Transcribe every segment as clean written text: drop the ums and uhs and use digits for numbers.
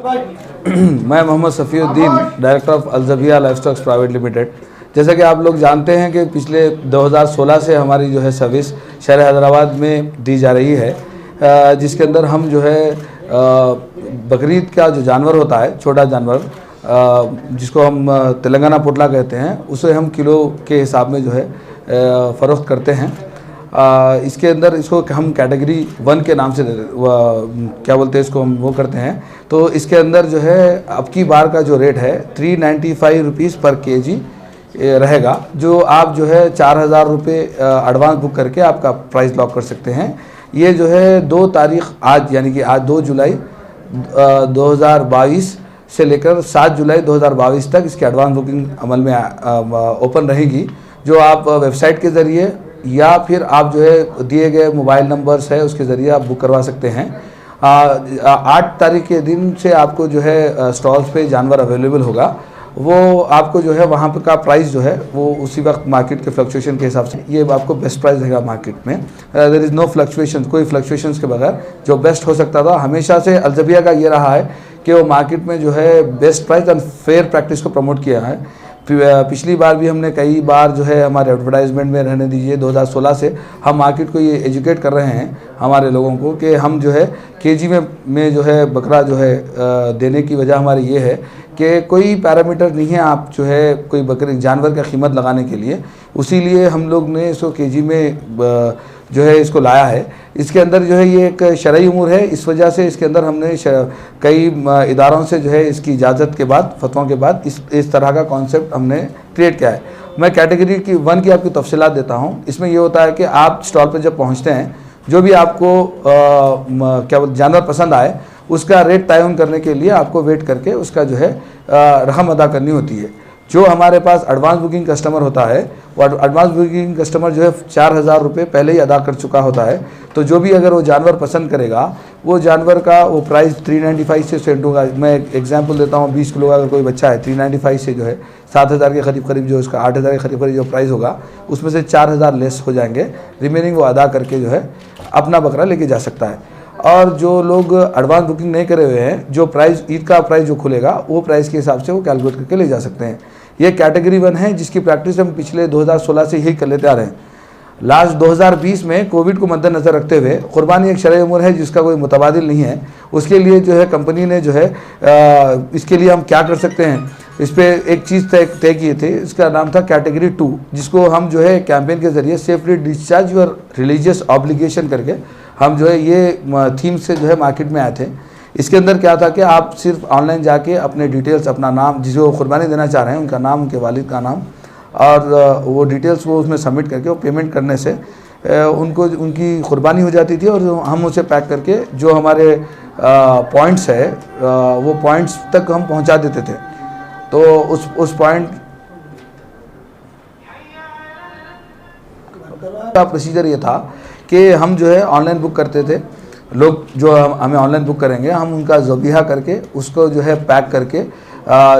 मैं Mohammad Safiuddin, director of Alzabia livestocks private limited. जैसा कि आप लोग जानते हैं कि पिछले 2016 से हमारी जो है सर्विस शहर हैदराबाद में दी जा रही है, जिसके अंदर हम जो है बकरीद का जो जानवर होता है, छोटा जानवर जिसको हम तेलंगाना पोटला कहते हैं, उसे हम किलो के हिसाब में जो है फ़रोख्त करते हैं। इसके अंदर इसको हम कैटेगरी 1 के नाम से क्या बोलते हैं इसको, हम वो करते हैं। तो इसके अंदर जो है अब की बार का जो रेट है 395 रुपीज़ पर केजी रहेगा, जो आप जो है 4000 रुपये एडवांस बुक करके आपका प्राइस लॉक कर सकते हैं। ये जो है 2 तारीख आज, यानी कि आज 2 जुलाई 2022 से लेकर 7 जुलाई 2022 तक इसकी एडवांस बुकिंग अमल में ओपन रहेगी, जो आप वेबसाइट के ज़रिए या फिर आप जो है दिए गए मोबाइल नंबर्स है उसके ज़रिए आप बुक करवा सकते हैं। 8 तारीख के दिन से आपको जो है स्टॉल्स पे जानवर अवेलेबल होगा, वो आपको जो है वहाँ पे का प्राइस जो है वो उसी वक्त मार्केट के फ्लक्चुएशन के हिसाब से ये आपको बेस्ट प्राइस रहेगा मार्केट में। देयर इज़ नो फ्लक्चुएशन, कोई फ्लक्चुएशंस के बगैर जो बेस्ट हो सकता था हमेशा से अल्ज़बिया का ये रहा है कि वो मार्केट में जो है best price and fair practice को प्रमोट किया है। पिछली बार भी हमने कई बार जो है हमारे एडवर्टाइजमेंट में रहने दीजिए 2016 से हम मार्केट को ये एजुकेट कर रहे हैं हमारे लोगों को कि हम जो है केजी में जो है बकरा जो है देने की वजह हमारी ये है कि कोई पैरामीटर नहीं है आप जो है कोई बकरी जानवर का कीमत लगाने के लिए, उसीलिए हम लोग ने इसको केजी में जो है इसको लाया है। इसके अंदर जो है ये एक शरई उमूर है, इस वजह से इसके अंदर हमने कई इदारों से जो है इसकी इजाज़त के बाद, फतवों के बाद इस तरह का कॉन्सेप्ट हमने क्रिएट किया है। मैं कैटेगरी 1 की आपकी तफसीलात देता हूँ। इसमें ये होता है कि आप स्टॉल पर जब पहुँचते हैं, जो भी आपको क्या जानवर पसंद आए उसका रेट तयन करने के लिए आपको वेट करके उसका जो है रकम अदा करनी होती है। जो हमारे पास एडवांस बुकिंग कस्टमर होता है वो एडवांस बुकिंग कस्टमर जो है 4000 रुपये पहले ही अदा कर चुका होता है। तो जो भी अगर वो जानवर पसंद करेगा वो जानवर का वो प्राइस 395 से सेंड होगा। मैं एग्जांपल देता हूँ, 20 किलो का अगर कोई बच्चा है 395 से जो है 7000 के करीब जो उसका 8000 के करीब जो प्राइस होगा उसमें से 4000 लेस हो जाएंगे, रिमेनिंग वो अदा करके जो है अपना बकरा लेके जा सकता है। और जो लोग एडवांस बुकिंग नहीं करे हुए हैं, जो प्राइस ईद का प्राइस जो खुलेगा वो प्राइस के हिसाब से वो कैलकुलेट करके ले जा सकते हैं। ये कैटेगरी 1 है जिसकी प्रैक्टिस हम पिछले 2016 से यही कर लेते आ रहे हैं। लास्ट 2020 में कोविड को मद्देनज़र रखते हुए कुर्बानी एक शरई उमूर है जिसका कोई मुतबादिल नहीं है, उसके लिए जो है कंपनी ने जो है इसके लिए हम क्या कर सकते हैं, इस पर एक चीज़ तय किए थे। इसका नाम था कैटेगरी 2, जिसको हम जो है कैंपेन के ज़रिए safely discharge your religious obligation करके हम जो है ये थीम से जो है मार्केट में आए थे। इसके अंदर क्या था कि आप सिर्फ ऑनलाइन जाके अपने डिटेल्स, अपना नाम, जिसको कुर्बानी देना चाह रहे हैं उनका नाम, उनके वालिद का नाम और वो डिटेल्स वो उसमें सबमिट करके वो पेमेंट करने से उनको उनकी कुर्बानी हो जाती थी और हम उसे पैक करके जो हमारे पॉइंट्स है वो पॉइंट्स तक हम पहुंचा देते थे। तो उस पॉइंट का प्रोसीजर ये था कि हम जो है ऑनलाइन बुक करते थे। लोग जो हमें ऑनलाइन बुक करेंगे हम उनका ज़बीहा करके उसको जो है पैक करके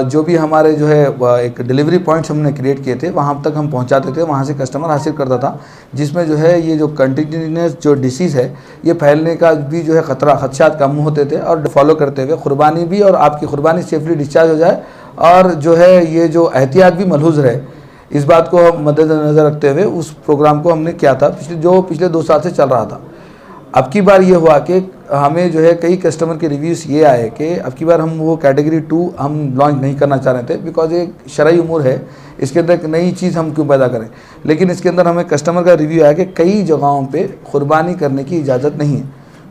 जो भी हमारे जो है एक डिलीवरी पॉइंट्स हमने क्रिएट किए थे वहाँ तक हम पहुँचाते थे, वहाँ से कस्टमर हासिल करता था, जिसमें जो है ये जो कंटिन्यूस जो डिसीज़ है ये फैलने का भी जो है खदशात कम होते थे। और फॉलो करते हुए कुर्बानी भी और आपकी कुर्बानी सेफली डिस्चार्ज हो जाए और जो है ये जो एहतियात भी मलहूज़ रहे, इस बात को हम मद्देनज़र रखते हुए उस प्रोग्राम को हमने किया था पिछले 2 साल से चल रहा था। अब की बार ये हुआ कि हमें जो है कई कस्टमर के रिव्यूज़ ये आए कि अब की बार हम वो कैटेगरी 2 हम लॉन्च नहीं करना चाह रहे थे, बिकॉज एक शरई उमूर है, इसके अंदर एक नई चीज़ हम क्यों पैदा करें। लेकिन इसके अंदर हमें कस्टमर का रिव्यू आया कि कई जगहों पे कुर्बानी करने की इजाज़त नहीं है।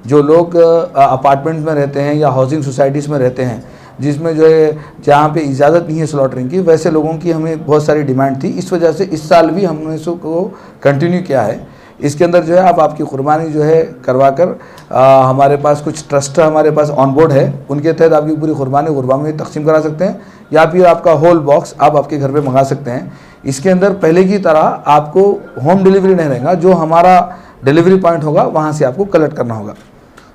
जो लोग अपार्टमेंट्स में रहते हैं या हाउसिंग सोसाइटीज़ में रहते हैं जिसमें जो है जहाँ पे इजाज़त नहीं है स्लॉटरिंग की, वैसे लोगों की हमें बहुत सारी डिमांड थी। इस वजह से इस साल भी हमने इसको कंटिन्यू किया है। इसके अंदर जो है आप आपकी कुर्बानी जो है करवा कर हमारे पास कुछ ट्रस्ट हमारे पास ऑन बोर्ड है, उनके तहत आपकी पूरी कुर्बानी में तकसीम करा सकते हैं या फिर आपका होल बॉक्स आप आपके घर पे मंगा सकते हैं। इसके अंदर पहले की तरह आपको होम डिलीवरी नहीं रहेगा, जो हमारा डिलीवरी पॉइंट होगा वहाँ से आपको कलेक्ट करना होगा।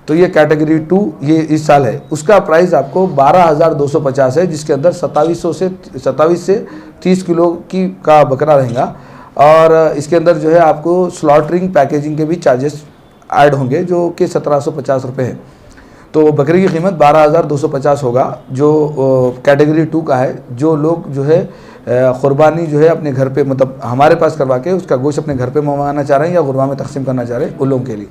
तो ये कैटेगरी 2 ये इस साल है, उसका प्राइस आपको 12,250 है, जिसके अंदर 27 से 30 किलो का बकरा रहेगा। और इसके अंदर जो है आपको स्लॉटरिंग पैकेजिंग के भी चार्जेस ऐड होंगे जो कि 1750 रुपये है। तो बकरी की कीमत 12,250 होगा, जो कैटेगरी 2 का है। जो लोग जो है क़ुरबानी जो है अपने घर पे, मतलब हमारे पास करवा के उसका गोश्त अपने घर पे मंगवाना चाह रहे हैं या गुरबा में तकसीम करना चाह रहे हैं, उन लोगों के लिए।